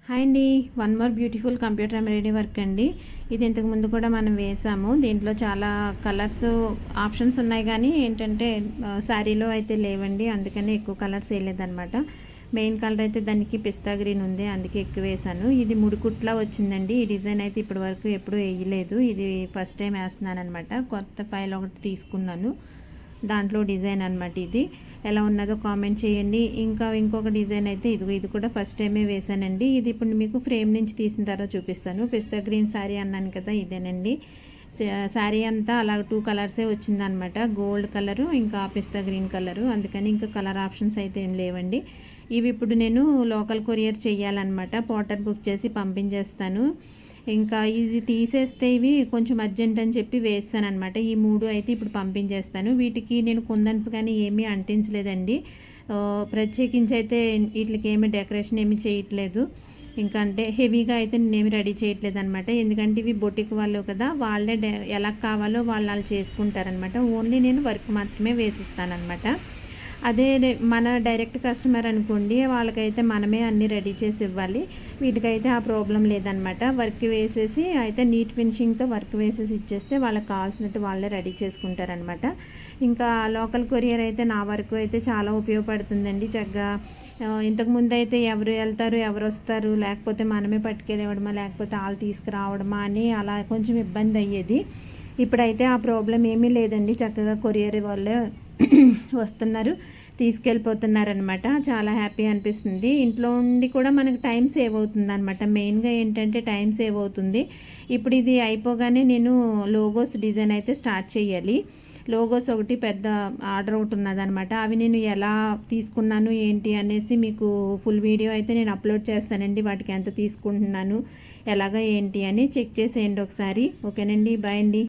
Hi అండి, one more beautiful computer embroidery work అండి. ఇది ఇంతకు ముందు కూడా మనం వేసాము. దీంట్లో చాలా కలర్స్ ఆప్షన్స్ ఉన్నాయి, కానీ ఏంటంటే శారీలో అయితే లేవండి, అందుకని ఎక్కువ కలర్స్ వేయలేదన్నమాట. మెయిన్ కలర్ అయితే దానికి పిస్తా గ్రీన్ ఉంది, అందుకే ఎక్కువ వేసాను. ఇది ముడుకుట్లా వచ్చిందండి. ఈ డిజైన్ అయితే ఇప్పటి వరకు ఎప్పుడూ వేయలేదు, ఇది ఫస్ట్ టైం వేస్తున్నాను అనమాట. కొత్త ఫైల్ ఒకటి తీసుకున్నాను, దాంట్లో డిజైన్ అనమాట. ఇది ఎలా ఉన్నదో కామెంట్ చేయండి. ఇంకొక డిజైన్ అయితే ఇది కూడా ఫస్ట్ టైమే వేసానండి. ఇది ఇప్పుడు మీకు ఫ్రేమ్ నుంచి తీసిన తర్వాత చూపిస్తాను. పిస్తా గ్రీన్ శారీ అన్నాను కదా, ఇదేనండి. శారీ అంతా అలా 2 కలర్సే వచ్చిందనమాట, గోల్డ్ కలరు ఇంకా పిస్తా గ్రీన్ కలరు. అందుకని ఇంకా కలర్ ఆప్షన్స్ అయితే ఏం లేవండి. ఇవి ఇప్పుడు నేను లోకల్ కొరియర్ చేయాలన్నమాట. పోర్టర్ బుక్ చేసి పంపించేస్తాను. ఇంకా ఇది తీసేస్తే ఇవి కొంచెం అర్జెంట్ అని చెప్పి వేస్తాను అనమాట. ఈ 3 అయితే ఇప్పుడు పంపించేస్తాను. వీటికి నేను కుందన్స్ కానీ ఏమీ అంటించలేదండి. ప్రత్యేకించి అయితే వీటికి ఏమీ డెకరేషన్ ఏమీ చేయట్లేదు. ఇంకా అంటే హెవీగా అయితే నేనేమి రెడీ చేయట్లేదు అనమాట. ఎందుకంటే ఇవి బొటిక్ వాళ్ళు కదా, వాళ్ళే ఎలా కావాలో వాళ్ళు చేసుకుంటారనమాట. ఓన్లీ నేను వర్క్ మాత్రమే వేసిస్తానమాట. అదే మన డైరెక్ట్ కస్టమర్ అనుకోండి, వాళ్ళకైతే మనమే అన్నీ రెడీ చేసి ఇవ్వాలి. వీటికైతే ఆ ప్రాబ్లం లేదనమాట. వర్క్ వేసేసి అయితే నీట్ ఫినిషింగ్తో వర్క్ వేసేసి ఇచ్చేస్తే వాళ్ళకి కావాల్సినట్టు వాళ్ళే రెడీ చేసుకుంటారనమాట. ఇంకా లోకల్ కొరియర్ అయితే నా వరకు అయితే చాలా ఉపయోగపడుతుందండి. చక్కగా ఇంతకుముందు అయితే ఎవరు వెళ్తారు ఎవరు వస్తారు, లేకపోతే మనమే పట్టుకెళ్ళవడమా లేకపోతే వాళ్ళు తీసుకురావడమా అని అలా కొంచెం ఇబ్బంది అయ్యేది. ఇప్పుడైతే ఆ ప్రాబ్లం ఏమీ లేదండి. చక్కగా కొరియర్ వాళ్ళే వస్తున్నారు, తీసుకెళ్ళిపోతున్నారు అనమాట. చాలా హ్యాపీ అనిపిస్తుంది. ఇంట్లో ఉండి కూడా మనకు టైం సేవ్ అవుతుంది అనమాట. మెయిన్గా ఏంటంటే టైం సేవ్ అవుతుంది. ఇప్పుడు ఇది అయిపోగానే నేను లోగోస్ డిజైన్ అయితే స్టార్ట్ చేయాలి. లోగోస్ ఒకటి పెద్ద ఆర్డర్ ఒకటి ఉన్నదనమాట. అవి నేను ఎలా తీసుకున్నాను ఏంటి అనేసి మీకు ఫుల్ వీడియో అయితే నేను అప్లోడ్ చేస్తానండి. వాటికి ఎంత తీసుకుంటున్నాను ఎలాగా ఏంటి అని చెక్ చేసేయండి ఒకసారి. ఓకేనండి, బాయ్ అండి.